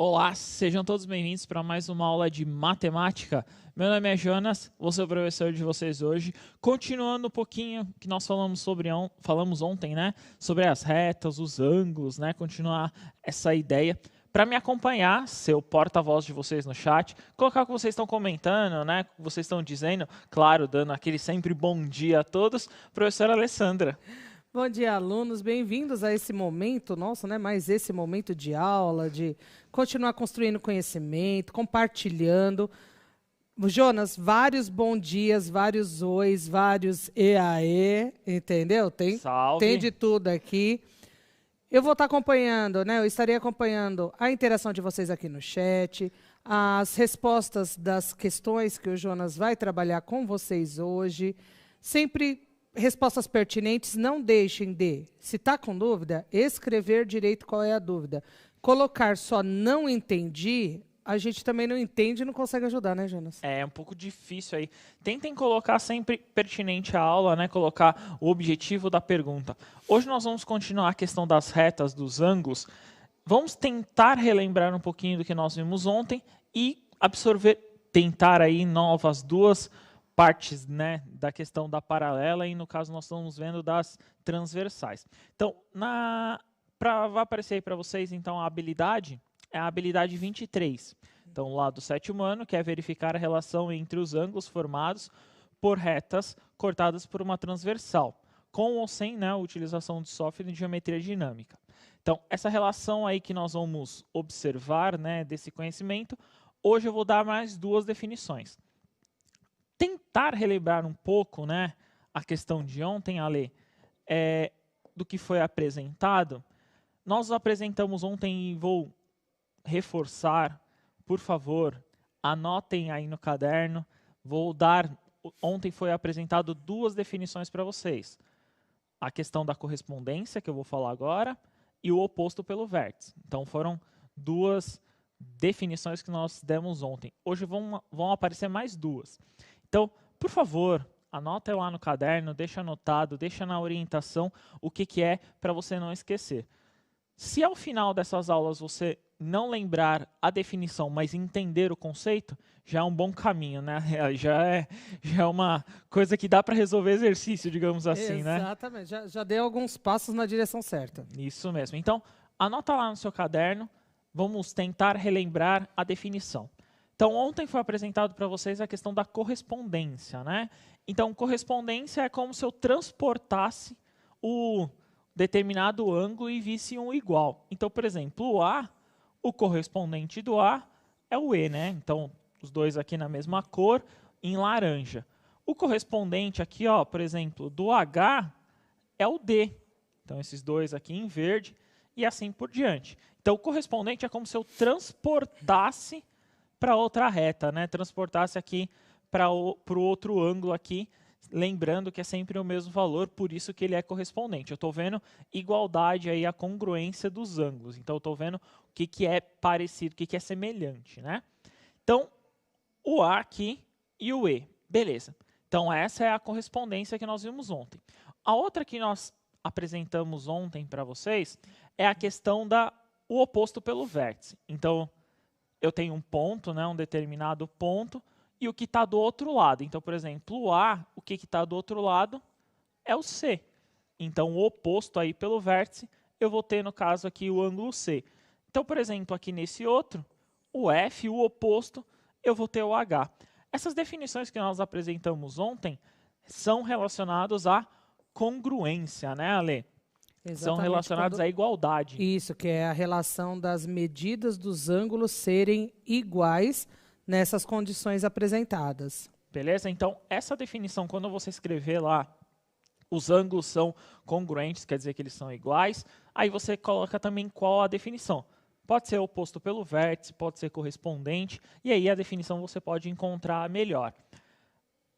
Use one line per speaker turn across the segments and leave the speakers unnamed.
Olá, sejam todos bem-vindos para mais uma aula de matemática. Meu nome é Jonas, vou ser o professor de vocês hoje. Continuando um pouquinho que nós falamos ontem, né? Sobre as retas, os ângulos, né? Continuar essa ideia. Para me acompanhar, ser o porta-voz de vocês no chat, colocar o que vocês estão comentando, né? O que vocês estão dizendo, claro, dando aquele sempre bom dia a todos. Professora Alessandra.
Bom dia, alunos. Bem-vindos a esse momento nosso, né? Mais esse momento de aula, de continuar construindo conhecimento, compartilhando. Jonas, vários bom dias, vários ois, vários EAE, entendeu? Tem de tudo aqui. Eu vou estar acompanhando, né? Eu estarei acompanhando a interação de vocês aqui no chat, as respostas das questões que o Jonas vai trabalhar com vocês hoje. Sempre respostas pertinentes, não deixem de, se está com dúvida, escrever direito qual é a dúvida. Colocar só não entendi, a gente também não entende e não consegue ajudar, né, Jonas?
É um pouco difícil aí. Tentem colocar sempre pertinente à aula, né? Colocar o objetivo da pergunta. Hoje nós vamos continuar a questão das retas, dos ângulos. Vamos tentar relembrar um pouquinho do que nós vimos ontem e absorver, tentar aí novas duas partes, né, da questão da paralela e, no caso, nós estamos vendo das transversais. Então, vai aparecer aí para vocês, então, a habilidade é a habilidade 23. Então, lá do 7º ano, que é verificar a relação entre os ângulos formados por retas cortadas por uma transversal, com ou sem, né, a utilização de software de geometria dinâmica. Então, essa relação aí que nós vamos observar, né, desse conhecimento, hoje eu vou dar mais duas definições. Tentar relembrar um pouco, né, a questão de ontem, Ale, do que foi apresentado. Nós apresentamos ontem e vou reforçar, por favor, anotem aí no caderno. Ontem foi apresentado duas definições para vocês. A questão da correspondência, que eu vou falar agora, e o oposto pelo vértice. Então, foram duas definições que nós demos ontem. Hoje vão aparecer mais duas. Então, por favor, anota lá no caderno, deixa anotado, deixa na orientação o que é para você não esquecer. Se ao final dessas aulas você não lembrar a definição, mas entender o conceito, já é um bom caminho, né? Já é uma coisa que dá para resolver exercício, digamos assim, né?
Exatamente, já deu alguns passos na direção certa.
Isso mesmo. Então, anota lá no seu caderno, vamos tentar relembrar a definição. Então, ontem foi apresentado para vocês a questão da correspondência, né? Então, correspondência é como se eu transportasse o determinado ângulo e visse um igual. Então, por exemplo, o correspondente do A é o E, né? Então, os dois aqui na mesma cor, em laranja. O correspondente aqui, ó, por exemplo, do H é o D. Então, esses dois aqui em verde e assim por diante. Então, o correspondente é como se eu transportasse para outra reta, né? Transportasse aqui para o outro ângulo aqui, lembrando que é sempre o mesmo valor, por isso que ele é correspondente. Eu estou vendo igualdade aí, a congruência dos ângulos. Então, eu estou vendo o que é parecido, o que é semelhante, né? Então, o A aqui e o E. Beleza. Então, essa é a correspondência que nós vimos ontem. A outra que nós apresentamos ontem para vocês é a questão o oposto pelo vértice. Então, eu tenho um ponto, né, um determinado ponto, e o que está do outro lado. Então, por exemplo, o A, o que está do outro lado é o C. Então, o oposto aí pelo vértice, eu vou ter, no caso aqui, o ângulo C. Então, por exemplo, aqui nesse outro, o F, o oposto, eu vou ter o H. Essas definições que nós apresentamos ontem são relacionadas à congruência, né, Ale?
Exatamente,
são relacionados à igualdade.
Isso, que é a relação das medidas dos ângulos serem iguais nessas condições apresentadas.
Beleza? Então, essa definição, quando você escrever lá, os ângulos são congruentes, quer dizer que eles são iguais, aí você coloca também qual a definição. Pode ser oposto pelo vértice, pode ser correspondente, e aí a definição você pode encontrar melhor.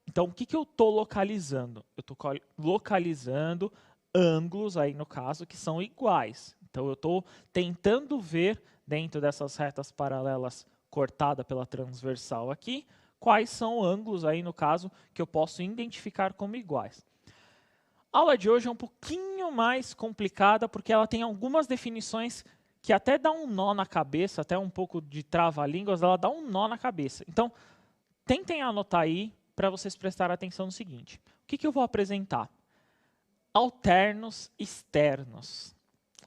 Então, o que eu estou localizando? Eu estou localizando ângulos, aí no caso, que são iguais. Então, eu estou tentando ver, dentro dessas retas paralelas cortada pela transversal aqui, quais são ângulos, aí no caso, que eu posso identificar como iguais. A aula de hoje é um pouquinho mais complicada, porque ela tem algumas definições que até dá um nó na cabeça, até um pouco de trava-línguas, ela dá um nó na cabeça. Então, tentem anotar aí para vocês prestarem atenção no seguinte. O que eu vou apresentar? Alternos externos.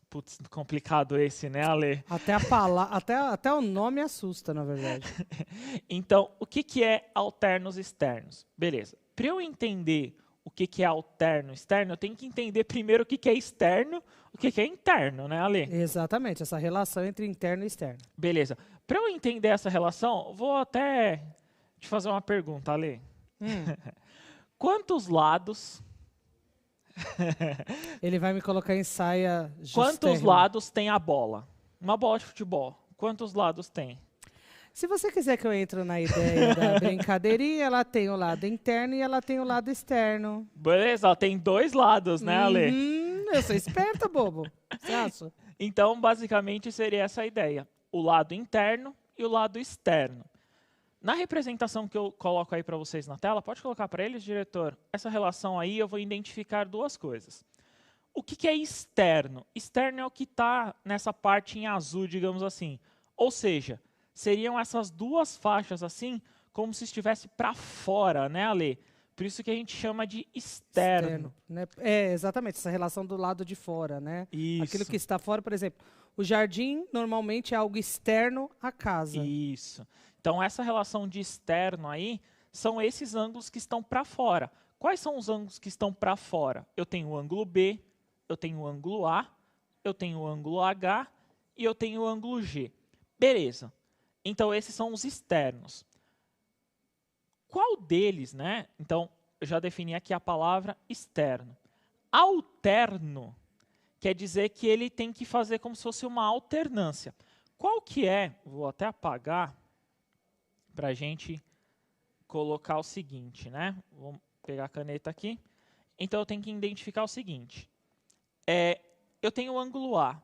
Putz, complicado esse, né, Ale?
Até o nome assusta, na verdade.
Então, o que é alternos externos? Beleza. Para eu entender o que é alterno externo, eu tenho que entender primeiro o que é externo, o que é interno, né, Ale?
Exatamente, essa relação entre interno e externo.
Beleza. Para eu entender essa relação, vou até te fazer uma pergunta, Ale. Quantos lados...
Ele vai me colocar em saia justérrima.
Quantos lados tem a bola? Uma bola de futebol. Quantos lados tem?
Se você quiser que eu entre na ideia da brincadeirinha, ela tem o lado interno e ela tem o lado externo.
Beleza, ela tem 2 lados, né, Ale?
Eu sou esperta, bobo. Você acha?
Então, basicamente, seria essa a ideia. O lado interno e o lado externo. Na representação que eu coloco aí para vocês na tela, pode colocar para eles, diretor? Essa relação aí eu vou identificar 2 coisas. O que é externo? Externo é o que está nessa parte em azul, digamos assim. Ou seja, seriam essas 2 faixas assim, como se estivesse para fora, né, Ale? Por isso que a gente chama de externo.
Né? Exatamente, essa relação do lado de fora, né?
Isso.
Aquilo que está fora, por exemplo, o jardim normalmente é algo externo à casa.
Isso. Então, essa relação de externo aí são esses ângulos que estão para fora. Quais são os ângulos que estão para fora? Eu tenho o ângulo B, eu tenho o ângulo A, eu tenho o ângulo H e eu tenho o ângulo G. Beleza. Então, esses são os externos. Qual deles, né? Então, eu já defini aqui a palavra externo. Alterno quer dizer que ele tem que fazer como se fosse uma alternância. Qual que é? Vou até apagar para a gente colocar o seguinte, né? Vou pegar a caneta aqui. Então, eu tenho que identificar o seguinte. Eu tenho o ângulo A.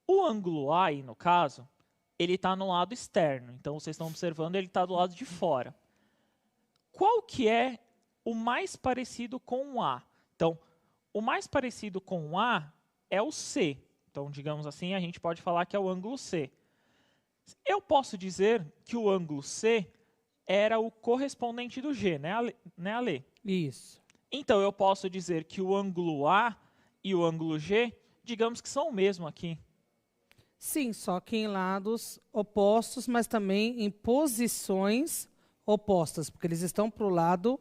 O ângulo A, aí, no caso, ele está no lado externo. Então, vocês estão observando, ele está do lado de fora. Qual que é o mais parecido com o A? Então, o mais parecido com o A é o C. Então, digamos assim, a gente pode falar que é o ângulo C. Eu posso dizer que o ângulo C era o correspondente do G, né, Ale?
Isso.
Então, eu posso dizer que o ângulo A e o ângulo G, digamos que são o mesmo aqui.
Sim, só que em lados opostos, mas também em posições opostas, porque eles estão para o lado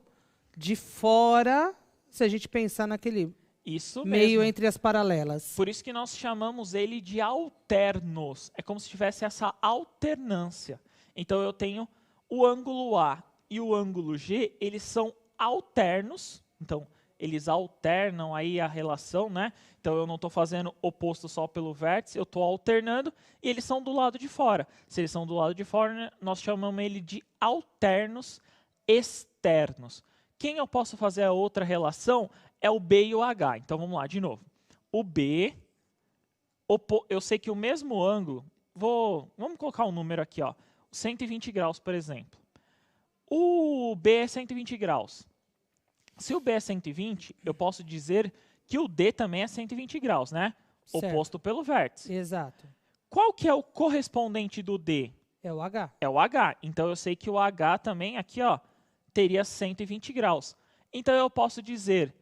de fora, se a gente pensar naquele meio entre as paralelas.
Por isso que nós chamamos ele de alternos. É como se tivesse essa alternância. Então, eu tenho o ângulo A e o ângulo G, eles são alternos. Então, eles alternam aí a relação, né? Então, eu não estou fazendo oposto só pelo vértice, eu estou alternando e eles são do lado de fora. Se eles são do lado de fora, né, nós chamamos ele de alternos externos. Quem eu posso fazer a outra relação é o B e o H. Então, vamos lá, de novo. O B, eu sei que o mesmo ângulo, vamos colocar um número aqui, ó, 120 graus, por exemplo. O B é 120 graus. Se o B é 120, eu posso dizer que o D também é 120 graus, né?
Certo.
Oposto pelo vértice.
Exato.
Qual que é o correspondente do D?
É o H.
É o H. Então, eu sei que o H também, aqui, ó, teria 120 graus. Então, eu posso dizer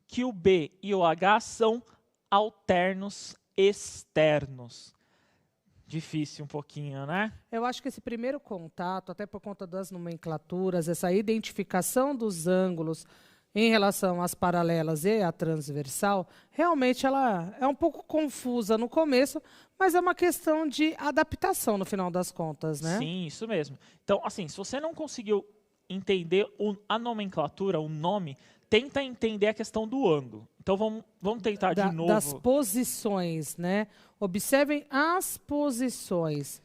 que o B e o H são alternos externos. Difícil um pouquinho, né?
Eu acho que esse primeiro contato, até por conta das nomenclaturas, essa identificação dos ângulos em relação às paralelas e à transversal, realmente ela é um pouco confusa no começo, mas é uma questão de adaptação no final das contas, né?
Sim, isso mesmo. Então, assim, se você não conseguiu entender a nomenclatura, o nome, tenta entender a questão do ângulo. Então, vamos tentar de novo.
Das posições, né? Observem as posições.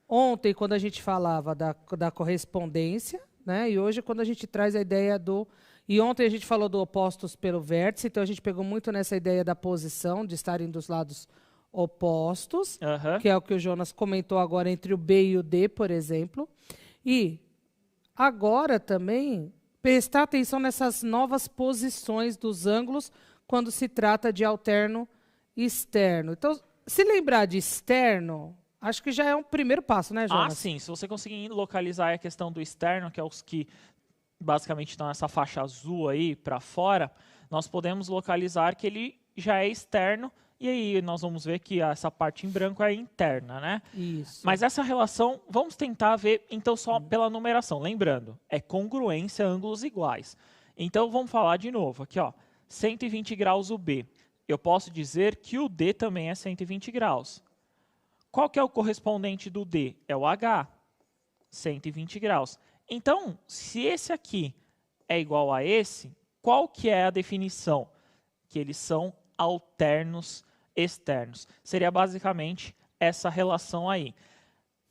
Ontem, quando a gente falava da correspondência, né? E hoje, quando a gente traz a ideia do... E ontem a gente falou do opostos pelo vértice, então a gente pegou muito nessa ideia da posição, de estarem dos lados opostos, que é o que o Jonas comentou agora entre o B e o D, por exemplo. E agora também prestar atenção nessas novas posições dos ângulos quando se trata de alterno externo. Então, se lembrar de externo, acho que já é um primeiro passo, né, Jonas?
Ah, sim. Se você conseguir localizar a questão do externo, que é os que basicamente estão nessa faixa azul aí para fora, nós podemos localizar que ele já é externo, e aí nós vamos ver que essa parte em branco é interna, né?
Isso.
Mas essa relação, vamos tentar ver, então, só pela numeração. Lembrando, é congruência ângulos iguais. Então, vamos falar de novo. Aqui, ó, 120 graus o B. Eu posso dizer que o D também é 120 graus. Qual que é o correspondente do D? É o H, 120 graus. Então, se esse aqui é igual a esse, qual que é a definição? Que eles são alternos externos. Seria basicamente essa relação aí.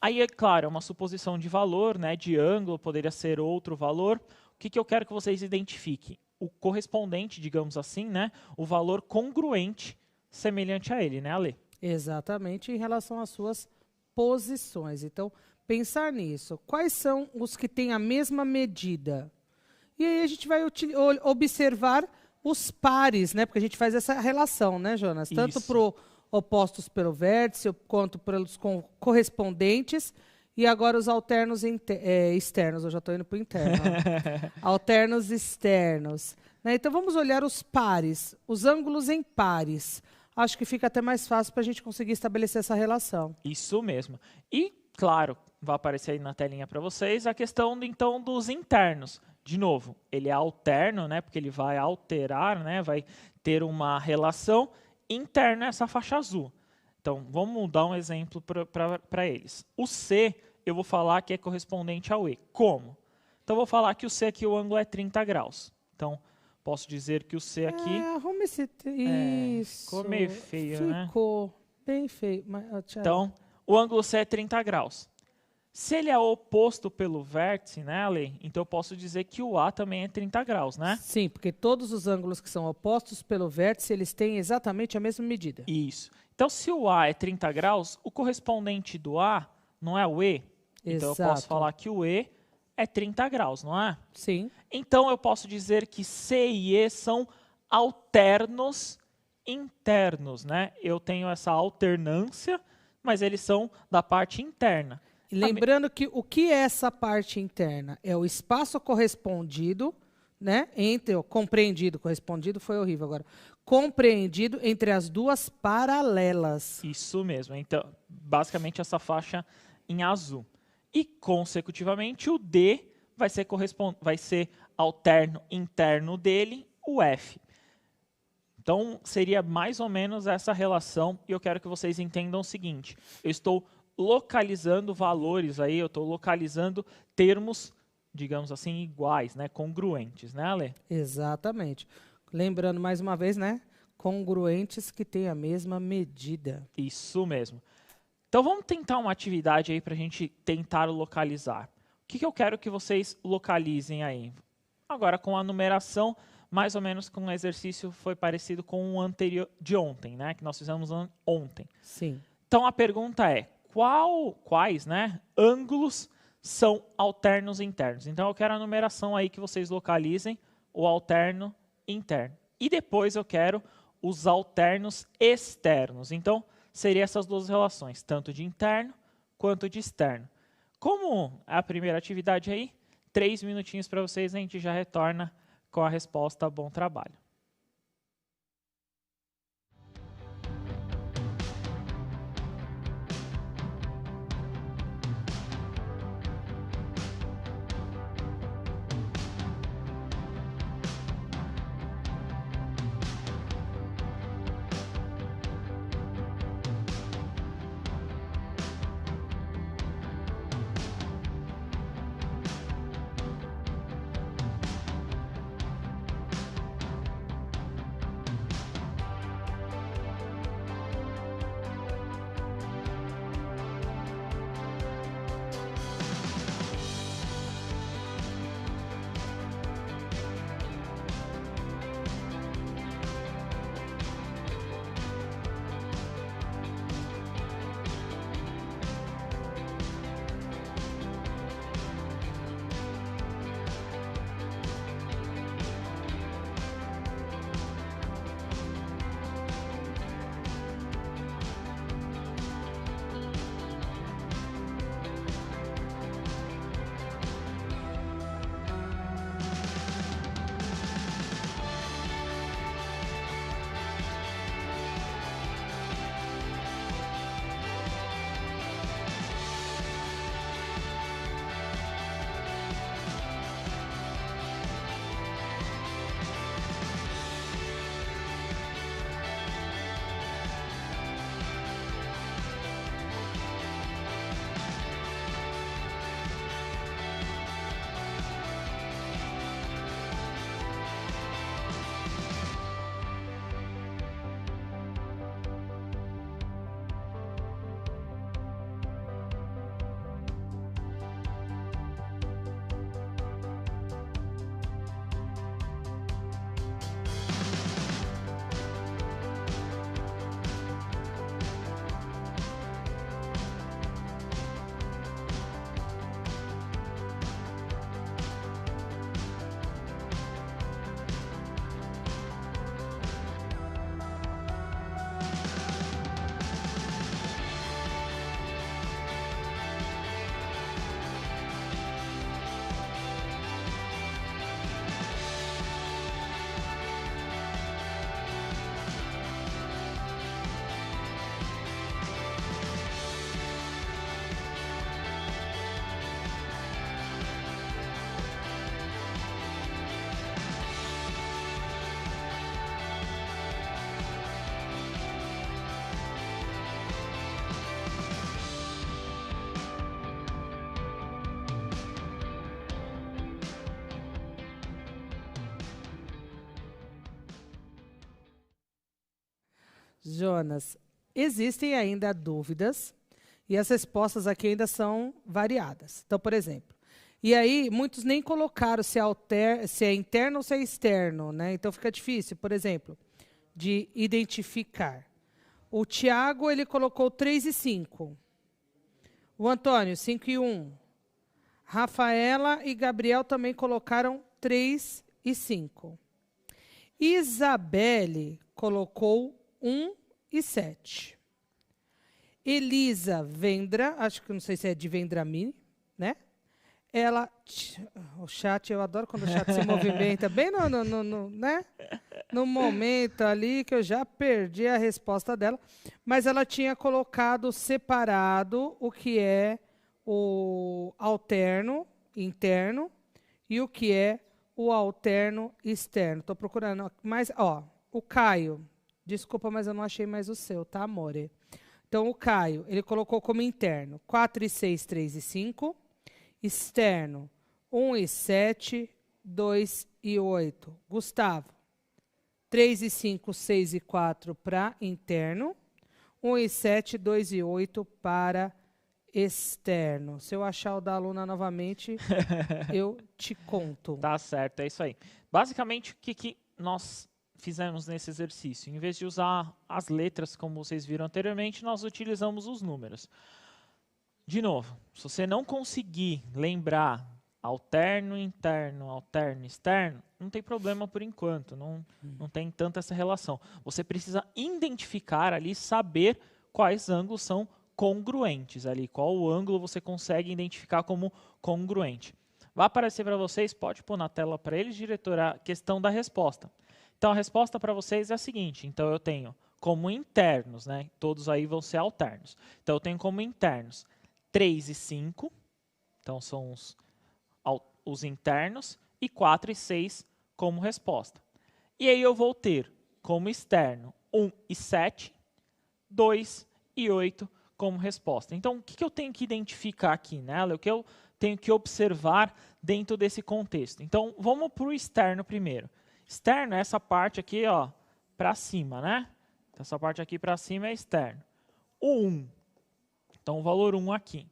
Aí, é claro, é uma suposição de valor, né, de ângulo, poderia ser outro valor. O que eu quero que vocês identifiquem? O correspondente, digamos assim, né, o valor congruente semelhante a ele, né, Ale?
Exatamente, em relação às suas posições. Então, pensar nisso. Quais são os que têm a mesma medida? E aí a gente vai observar os pares, né? Porque a gente faz essa relação, né, Jonas? Tanto para opostos pelo vértice, quanto pelos correspondentes. E agora os alternos externos. Eu já estou indo para o interno. Alternos externos. Né? Então, vamos olhar os pares, os ângulos em pares. Acho que fica até mais fácil para a gente conseguir estabelecer essa relação.
Isso mesmo. E, claro, vai aparecer aí na telinha para vocês a questão, então, dos internos. De novo, ele é alterno, né, porque ele vai alterar, né, vai ter uma relação interna essa faixa azul. Então, vamos dar um exemplo para eles. O C, eu vou falar que é correspondente ao E. Como? Então, eu vou falar que o C aqui, o ângulo é 30 graus. Então, posso dizer que o C aqui...
Arruma esse... Isso.
Ficou meio feio, né?
Ficou bem feio. Mas,
então, o ângulo C é 30 graus. Se ele é oposto pelo vértice, né, Ale? Então eu posso dizer que o A também é 30 graus, né?
Sim, porque todos os ângulos que são opostos pelo vértice, eles têm exatamente a mesma medida.
Isso. Então, se o A é 30 graus, o correspondente do A não é o E? Então eu posso falar que o E é 30 graus, não é?
Sim.
Então eu posso dizer que C e E são alternos internos, né? Eu tenho essa alternância, mas eles são da parte interna.
Lembrando que o que é essa parte interna? É o espaço correspondido, né? Compreendido, correspondido foi horrível agora. Compreendido entre as duas paralelas.
Isso mesmo. Então, basicamente essa faixa em azul. E, consecutivamente, o D vai ser alterno interno dele, o F. Então, seria mais ou menos essa relação, e eu quero que vocês entendam o seguinte. Eu estou localizando valores aí, eu estou localizando termos, digamos assim, iguais, né? Congruentes, né, Ale?
Exatamente. Lembrando mais uma vez, né? Congruentes que têm a mesma medida.
Isso mesmo. Então vamos tentar uma atividade aí para a gente tentar localizar. O que eu quero que vocês localizem aí? Agora com a numeração, mais ou menos com um exercício foi parecido com o anterior de ontem, né? Que nós fizemos ontem.
Sim.
Então a pergunta é, quais, né, ângulos são alternos internos? Então eu quero a numeração aí que vocês localizem o alterno interno. E depois eu quero os alternos externos. Então seriam essas duas relações, tanto de interno quanto de externo. Como é a primeira atividade aí, 3 minutinhos para vocês, a gente já retorna com a resposta. Bom trabalho.
Jonas, existem ainda dúvidas e as respostas aqui ainda são variadas. Então, por exemplo, e aí muitos nem colocaram se é interno ou se é externo, né? Então fica difícil, por exemplo, de identificar. O Tiago, ele colocou 3 e 5. O Antônio, 5 e 1. Rafaela e Gabriel também colocaram 3 e 5. Isabelle colocou 1 e 7. Elisa Vendra, acho que não sei se é de Vendramini, né? Ela, o chat, eu adoro quando o chat se movimenta, bem né? No momento ali que eu já perdi a resposta dela, mas ela tinha colocado separado o que é o alterno interno e o que é o alterno externo. Estou procurando mais, ó, o Caio, desculpa, mas eu não achei mais o seu, tá, amore? Então, o Caio, ele colocou como interno 4 e 6, 3 e 5. Externo, 1 e 7, 2 e 8. Gustavo, 3 e 5, 6 e 4 para interno. 1 e 7, 2 e 8 para externo. Se eu achar o da aluna novamente, eu te conto.
Tá certo, é isso aí. Basicamente, o que nós fizemos nesse exercício? Em vez de usar as letras, como vocês viram anteriormente, nós utilizamos os números. De novo, se você não conseguir lembrar alterno, interno, alterno, externo, não tem problema por enquanto, não tem tanta essa relação. Você precisa identificar ali, saber quais ângulos são congruentes ali, qual o ângulo você consegue identificar como congruente. Vai aparecer para vocês, pode pôr na tela para eles, diretor, a questão da resposta. Então, a resposta para vocês é a seguinte, então eu tenho como internos, né? Todos aí vão ser alternos. Então, eu tenho como internos 3 e 5, então são os internos, e 4 e 6 como resposta. E aí eu vou ter como externo 1 e 7, 2 e 8 como resposta. Então, o que eu tenho que identificar aqui, né? O que eu tenho que observar dentro desse contexto? Então, vamos para o externo primeiro. Externo é essa parte aqui, ó, para cima, né? Essa parte aqui para cima é externo. O 1. Então, o valor 1 aqui.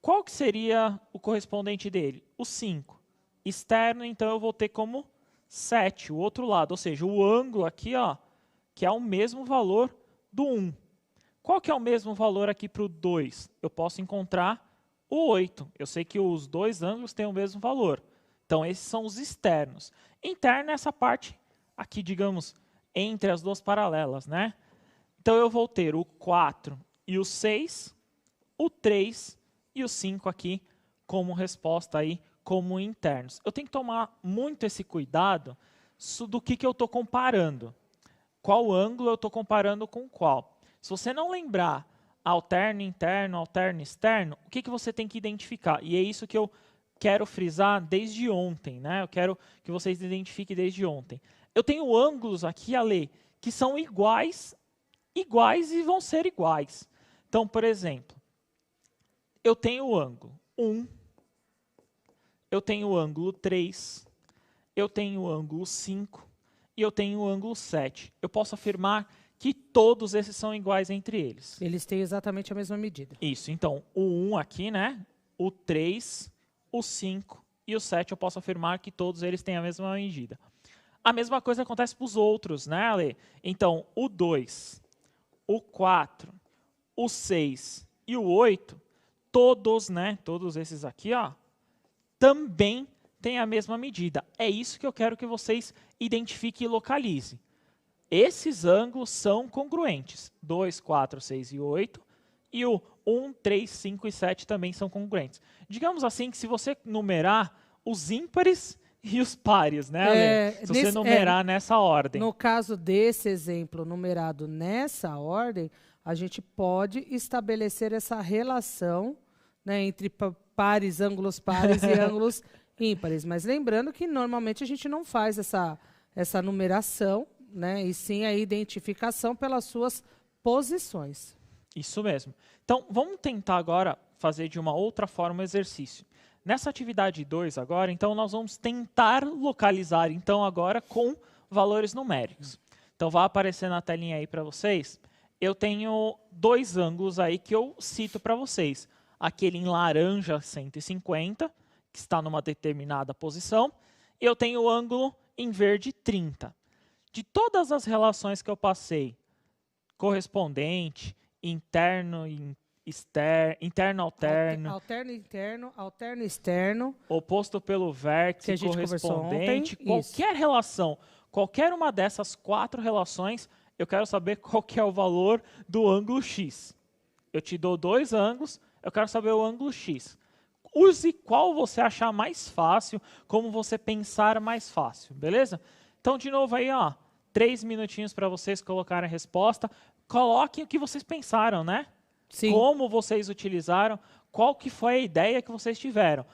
Qual que seria o correspondente dele? O 5. Externo, então, eu vou ter como 7, o outro lado. Ou seja, o ângulo aqui, ó, que é o mesmo valor do 1. Qual que é o mesmo valor aqui para o 2? Eu posso encontrar o 8. Eu sei que os dois ângulos têm o mesmo valor. Então, esses são os externos. Interno é essa parte aqui, digamos, entre as duas paralelas, né? Então, eu vou ter o 4 e o 6, o 3 e o 5 aqui como resposta aí, como internos. Eu tenho que tomar muito esse cuidado do que eu estou comparando. Qual ângulo eu estou comparando com qual? Se você não lembrar alterno, interno, alterno, externo, o que você tem que identificar? E é isso que eu quero frisar desde ontem, né? Eu quero que vocês identifiquem desde ontem. Eu tenho ângulos aqui, Ale, que são iguais e vão ser iguais. Então, por exemplo, eu tenho o ângulo 1, eu tenho o ângulo 3, eu tenho o ângulo 5 e eu tenho o ângulo 7. Eu posso afirmar que todos esses são iguais entre eles.
Eles têm exatamente a mesma medida.
Isso, então, o 1 aqui, né? O 3, o 5 e o 7, eu posso afirmar que todos eles têm a mesma medida. A mesma coisa acontece para os outros, né, Ale? Então, o 2, o 4, o 6 e o 8, todos, né? Todos esses aqui, ó, também têm a mesma medida. É isso que eu quero que vocês identifiquem e localizem. Esses ângulos são congruentes. 2, 4, 6 e 8. E o 1, 3, 5 e 7 também são congruentes. Digamos assim que se você numerar os ímpares e os pares, né, Ale? Se você numerar nessa ordem.
No caso desse exemplo numerado nessa ordem, a gente pode estabelecer essa relação, né, entre pares, ângulos pares e ângulos ímpares. Mas lembrando que normalmente a gente não faz essa numeração, né, e sim a identificação pelas suas posições.
Isso mesmo. Então, vamos tentar agora fazer de uma outra forma o exercício. Nessa atividade 2 agora, então, nós vamos tentar localizar, então, agora com valores numéricos. Então, vai aparecer na telinha aí para vocês. Eu tenho 2 ângulos aí que eu cito para vocês. Aquele em laranja, 150, que está numa determinada posição. E eu tenho o ângulo em verde, 30. De todas as relações que eu passei, correspondente, interno, interno, alterno,
alterno, interno, alterno, externo,
oposto pelo vértice, correspondente, qualquer relação, qualquer uma dessas 4 relações, eu quero saber qual que é o valor do ângulo X. Eu te dou 2 ângulos, eu quero saber o ângulo X. Use qual você achar mais fácil, como você pensar mais fácil, beleza? Então, de novo aí, 3 minutinhos para vocês colocarem a resposta. Coloquem o que vocês pensaram, né?
Sim.
Como vocês utilizaram, qual que foi a ideia que vocês tiveram.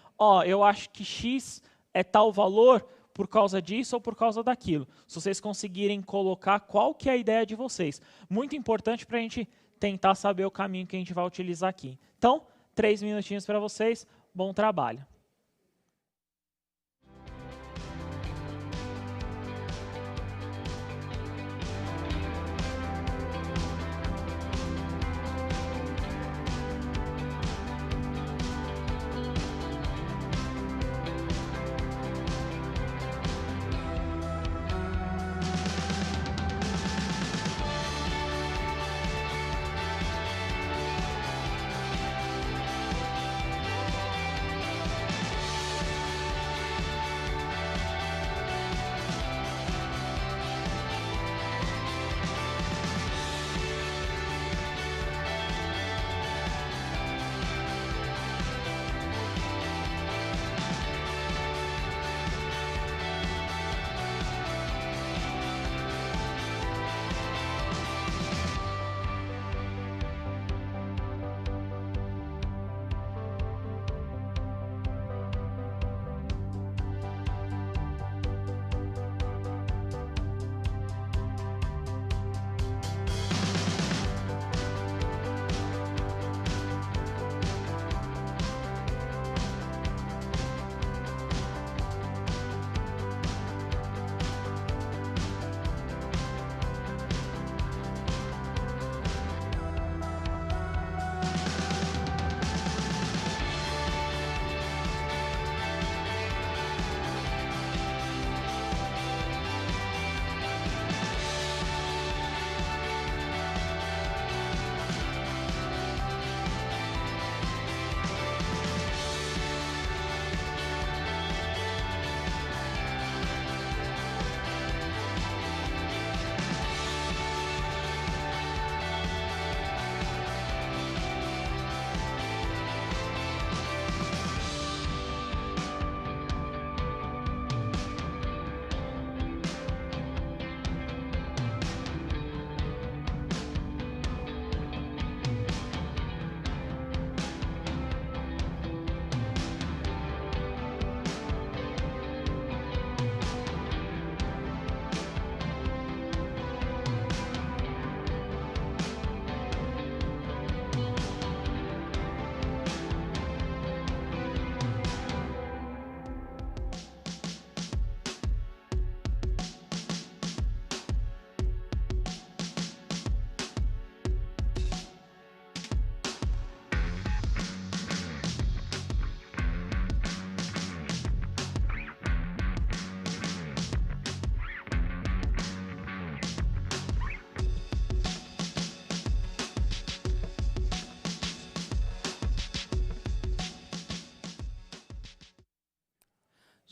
Eu acho que X é tal valor por causa disso ou por causa daquilo. Se vocês conseguirem colocar qual que é a ideia de vocês. Muito importante para a gente tentar saber o caminho que a gente vai utilizar aqui. Então, 3 minutinhos para vocês. Bom trabalho.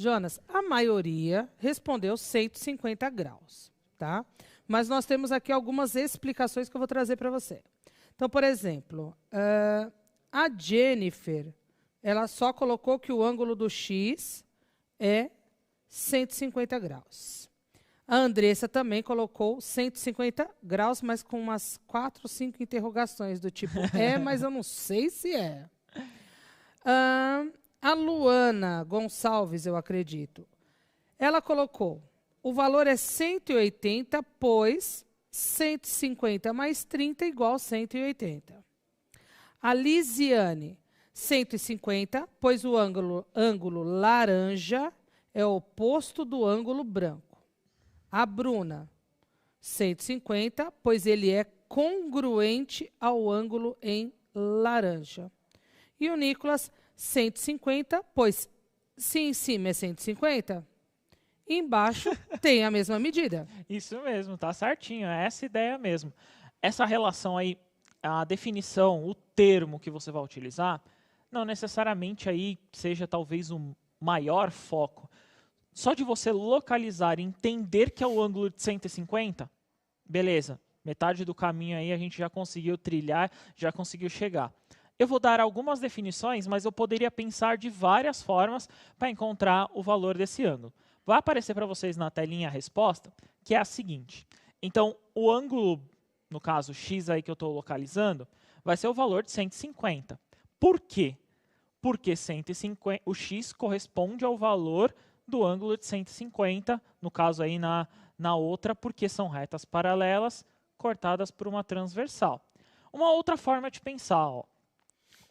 Jonas, a maioria respondeu 150 graus, tá? Mas nós temos aqui algumas explicações que eu vou trazer para você. Então, por exemplo, a Jennifer, ela só colocou que o ângulo do X é 150 graus. A Andressa também colocou 150 graus, mas com umas 4, 5 interrogações, do tipo, mas eu não sei se é. A Luana Gonçalves, eu acredito, ela colocou, o valor é 180, pois 150 mais 30 igual 180. A Lisiane, 150, pois o ângulo laranja é o oposto do ângulo branco. A Bruna, 150, pois ele é congruente ao ângulo em laranja. E o Nicolas, 150, pois se em cima é 150, embaixo tem a mesma medida.
Isso mesmo, tá certinho, é essa ideia mesmo. Essa relação aí, a definição, o termo que você vai utilizar, não necessariamente aí seja talvez o maior foco. Só de você localizar e entender que é o ângulo de 150, beleza, metade do caminho aí a gente já conseguiu trilhar, já conseguiu chegar. Eu vou dar algumas definições, mas eu poderia pensar de várias formas para encontrar o valor desse ângulo. Vai aparecer para vocês na telinha a resposta, que é a seguinte. Então, o ângulo, no caso x aí que eu estou localizando, vai ser o valor de 150. Por quê? Porque 150, o x corresponde ao valor do ângulo de 150, no caso aí na outra, porque são retas paralelas cortadas por uma transversal. Uma outra forma de pensar, ó,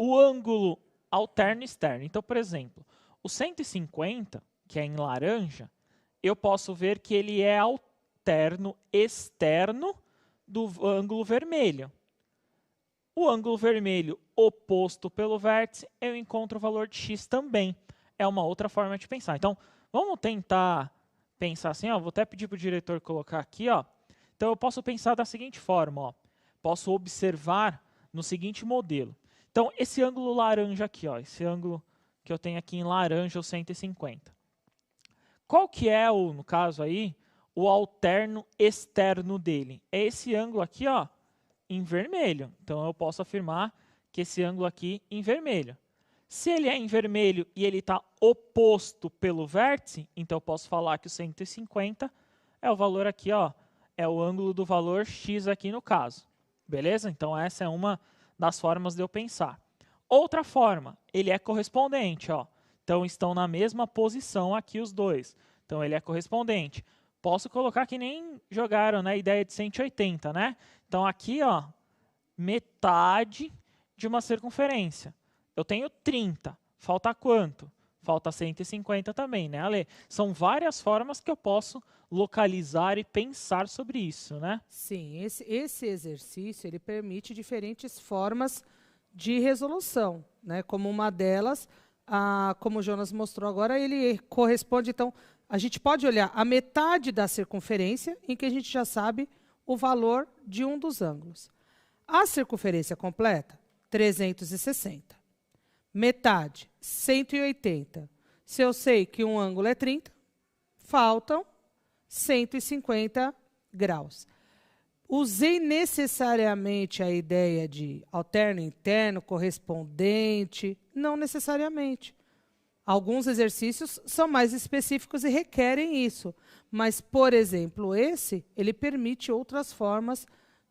o ângulo alterno externo. Então, por exemplo, o 150, que é em laranja, eu posso ver que ele é alterno externo do ângulo vermelho. O ângulo vermelho oposto pelo vértice, eu encontro o valor de x também. É uma outra forma de pensar. Então, vamos tentar pensar assim, ó, vou até pedir para o diretor colocar aqui, ó. Então, eu posso pensar da seguinte forma, ó. Posso observar no seguinte modelo. Então, esse ângulo laranja aqui, ó, esse ângulo que eu tenho aqui em laranja, o 150. Qual que é, no caso aí, o alterno externo dele? É esse ângulo aqui, ó, em vermelho. Então, eu posso afirmar que esse ângulo aqui em vermelho. Se ele é em vermelho e ele está oposto pelo vértice, então eu posso falar que o 150 é o valor aqui, ó, é o ângulo do valor x aqui no caso. Beleza? Então, essa é uma das formas de eu pensar. Outra forma, ele é correspondente, ó. Então, estão na mesma posição aqui os dois. Então, ele é correspondente. Posso colocar que nem jogaram, né, a ideia de 180, né? Então, aqui, ó, metade de uma circunferência. Eu tenho 30. Falta quanto? Falta 150 também, né, Ale? São várias formas que eu posso localizar e pensar sobre isso, né?
Sim, esse exercício ele permite diferentes formas de resolução, né? Como uma delas, como o Jonas mostrou agora, ele corresponde, então, a gente pode olhar a metade da circunferência, em que a gente já sabe o valor de um dos ângulos. A circunferência completa, 360. Metade, 180. Se eu sei que um ângulo é 30, faltam 150 graus. Usei necessariamente a ideia de alterno interno, correspondente? Não necessariamente. Alguns exercícios são mais específicos e requerem isso. Mas, por exemplo, ele permite outras formas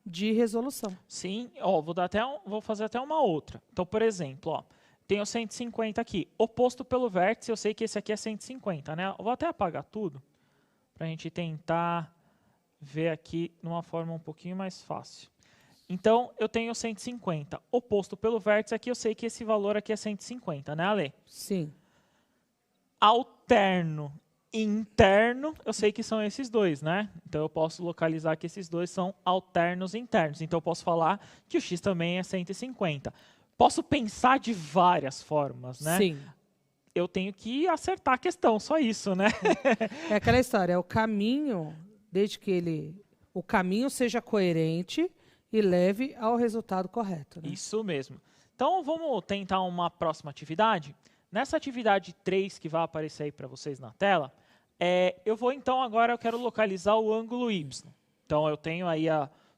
de resolução.
Sim, ó, vou fazer até uma outra. Então, por exemplo, ó, tenho 150 aqui. Oposto pelo vértice, eu sei que esse aqui é 150, né? Eu vou até apagar tudo para a gente tentar ver aqui de uma forma um pouquinho mais fácil. Então, eu tenho 150. Oposto pelo vértice, aqui eu sei que esse valor aqui é 150, né, Ale?
Sim.
Alterno interno, eu sei que são esses dois, né? Então, eu posso localizar que esses dois são alternos internos. Então, eu posso falar que o x também é 150. Posso pensar de várias formas, né?
Sim.
Eu tenho que acertar a questão, só isso, né?
É aquela história, é o caminho, desde que o caminho seja coerente e leve ao resultado correto. Né?
Isso mesmo. Então, vamos tentar uma próxima atividade. Nessa atividade 3 que vai aparecer aí para vocês na tela, eu quero localizar o ângulo y. Então, eu tenho aí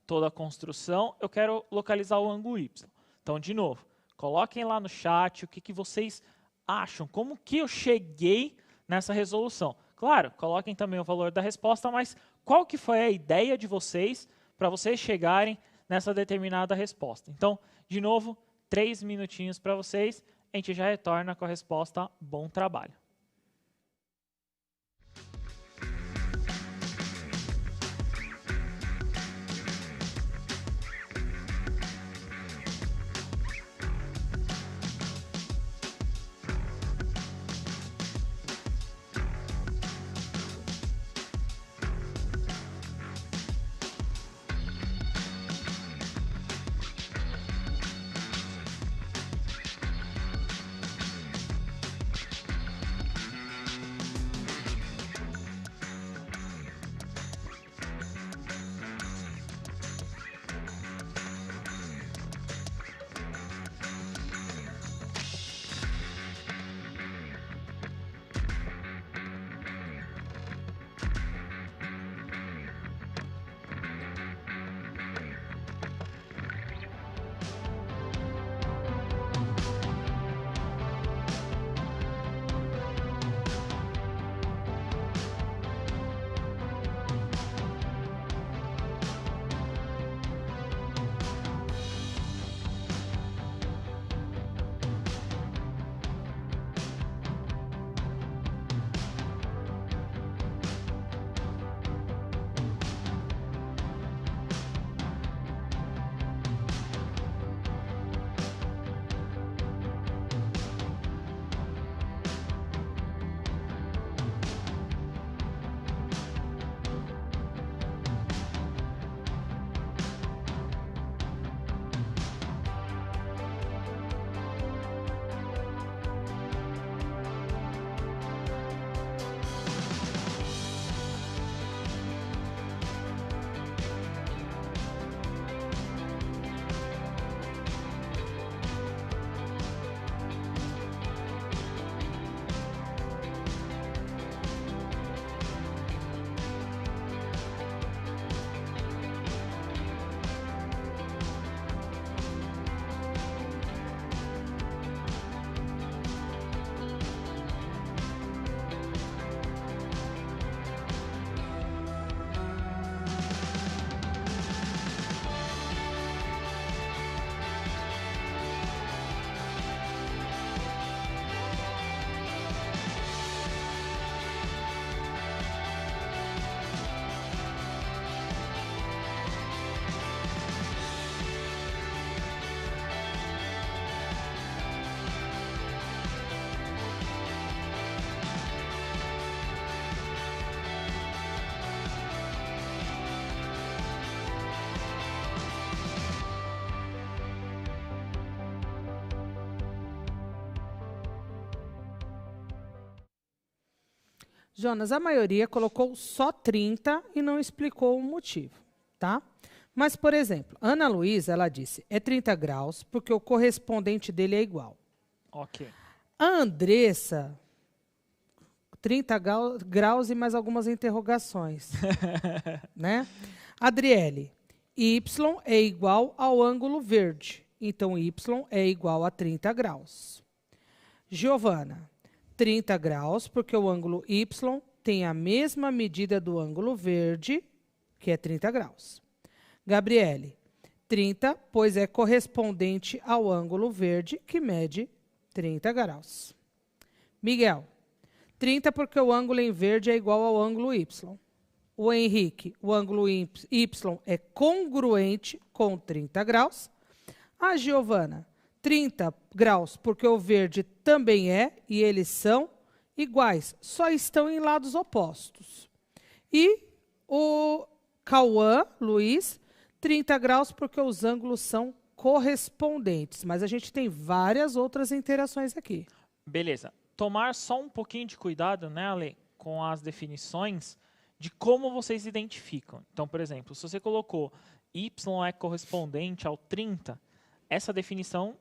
toda a construção, eu quero localizar o ângulo y. Então, de novo, coloquem lá no chat o que vocês acham, como que eu cheguei nessa resolução. Claro, coloquem também o valor da resposta, mas qual que foi a ideia de vocês para vocês chegarem nessa determinada resposta. Então, de novo, 3 minutinhos para vocês, a gente já retorna com a resposta. Bom trabalho.
Jonas, a maioria colocou só 30 e não explicou o motivo, tá? Mas, por exemplo, Ana Luísa, ela disse, é 30 graus porque o correspondente dele é igual.
Ok.
A Andressa, 30 graus e mais algumas interrogações, né? Adriele, y é igual ao ângulo verde, então y é igual a 30 graus. Giovana, 30 graus, porque o ângulo y tem a mesma medida do ângulo verde, que é 30 graus. Gabriele, 30, pois é correspondente ao ângulo verde, que mede 30 graus. Miguel, 30 porque o ângulo em verde é igual ao ângulo y. O Henrique, o ângulo y é congruente com 30 graus. A Giovana, 30 graus porque o verde também é e eles são iguais, só estão em lados opostos. E o Cauã, Luiz, 30 graus porque os ângulos são correspondentes. Mas a gente tem várias outras interações aqui.
Beleza. Tomar só um pouquinho de cuidado, né, Ale, com as definições de como vocês identificam. Então, por exemplo, se você colocou y é correspondente ao 30, essa definição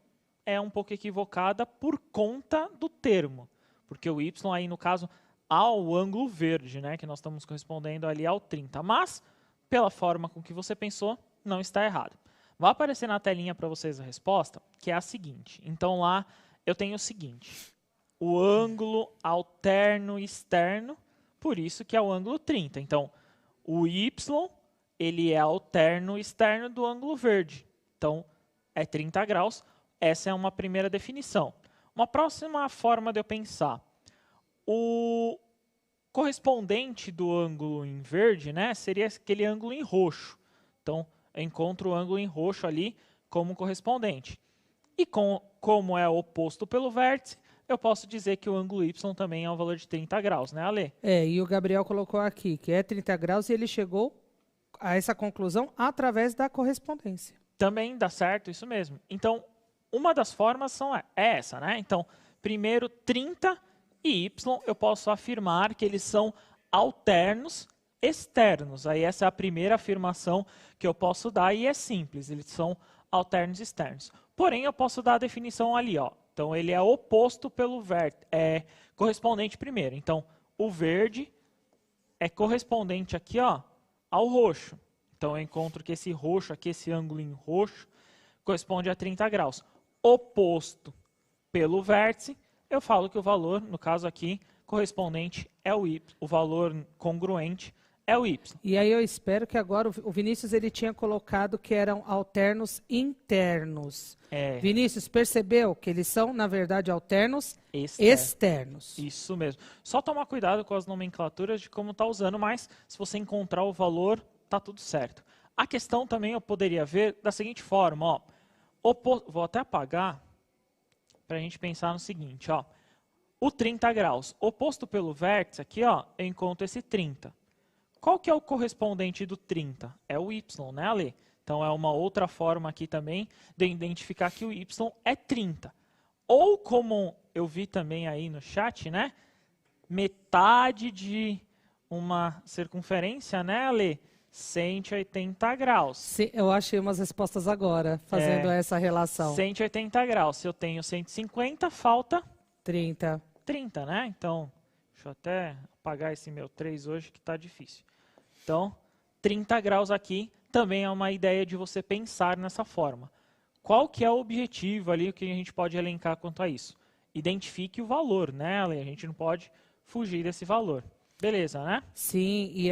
é um pouco equivocada por conta do termo. Porque o y aí, no caso, ao ângulo verde, né, que nós estamos correspondendo ali ao 30. Mas, pela forma com que você pensou, não está errado. Vai aparecer na telinha para vocês a resposta, que é a seguinte. Então, lá eu tenho o seguinte. O ângulo alterno externo, por isso que é o ângulo 30. Então, o y, ele é alterno externo do ângulo verde. Então, é 30 graus. Essa é uma primeira definição. Uma próxima forma de eu pensar. O correspondente do ângulo em verde, né, seria aquele ângulo em roxo. Então, eu encontro o ângulo em roxo ali como correspondente. E como é oposto pelo vértice, eu posso dizer que o ângulo y também é um valor de 30 graus, né, Ale?
E o Gabriel colocou aqui que é 30 graus e ele chegou a essa conclusão através da correspondência.
Também dá certo, isso mesmo. Então, uma das formas é essa, né? Então, primeiro, 30 e y, eu posso afirmar que eles são alternos externos. Aí essa é a primeira afirmação que eu posso dar e é simples, eles são alternos externos. Porém, eu posso dar a definição ali, ó. Então, ele é oposto pelo verde, é correspondente primeiro. Então, o verde é correspondente aqui, ó, ao roxo. Então, eu encontro que esse roxo aqui, esse ângulo em roxo, corresponde a 30 graus. Oposto pelo vértice, eu falo que o valor, no caso aqui, correspondente é o y. O valor congruente é o y.
E aí eu espero que agora o Vinícius ele tinha colocado que eram alternos internos. Vinícius, percebeu que eles são, na verdade, alternos externos.
Isso mesmo. Só tomar cuidado com as nomenclaturas de como está usando, mas se você encontrar o valor, está tudo certo. A questão também eu poderia ver da seguinte forma, ó. Vou até apagar para a gente pensar no seguinte, ó. O 30 graus, oposto pelo vértice aqui, ó, eu encontro esse 30. Qual que é o correspondente do 30? É o y, né, Ale? Então, é uma outra forma aqui também de identificar que o y é 30. Ou, como eu vi também aí no chat, né? Metade de uma circunferência, né, Ale? 180 graus.
Sim, eu achei umas respostas agora, fazendo essa relação.
180 graus. Se eu tenho 150, falta
30.
30, né? Então, deixa eu até apagar esse meu 3 hoje, que está difícil. Então, 30 graus aqui também é uma ideia de você pensar nessa forma. Qual que é o objetivo ali, o que a gente pode elencar quanto a isso? Identifique o valor, né, Ale? A gente não pode fugir desse valor. Beleza, né?
Sim, e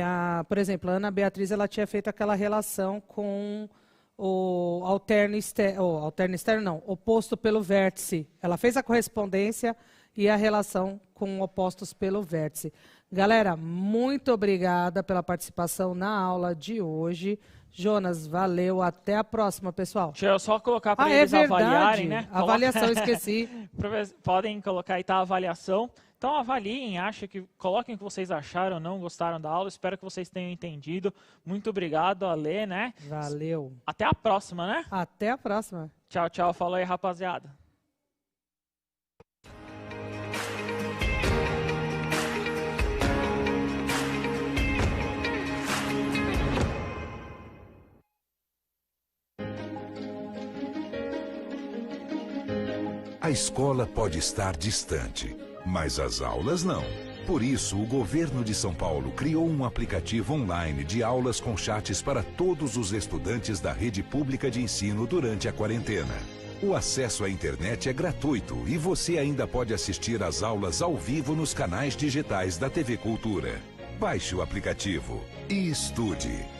por exemplo, a Ana Beatriz ela tinha feito aquela relação com o alterno externo, não, oposto pelo vértice. Ela fez a correspondência e a relação com opostos pelo vértice. Galera, muito obrigada pela participação na aula de hoje. Jonas, valeu. Até a próxima, pessoal.
Deixa eu só colocar para eles avaliarem, né?
Avaliação, esqueci.
Podem colocar aí, tá, a avaliação. Então, avaliem, coloquem o que vocês acharam, não gostaram da aula. Espero que vocês tenham entendido. Muito obrigado, Ale, né?
Valeu.
Até a próxima, né?
Até a próxima.
Tchau, tchau. Falou aí, rapaziada.
A escola pode estar distante, mas as aulas não. Por isso, o governo de São Paulo criou um aplicativo online de aulas com chats para todos os estudantes da rede pública de ensino durante a quarentena. O acesso à internet é gratuito e você ainda pode assistir às aulas ao vivo nos canais digitais da TV Cultura. Baixe o aplicativo e estude.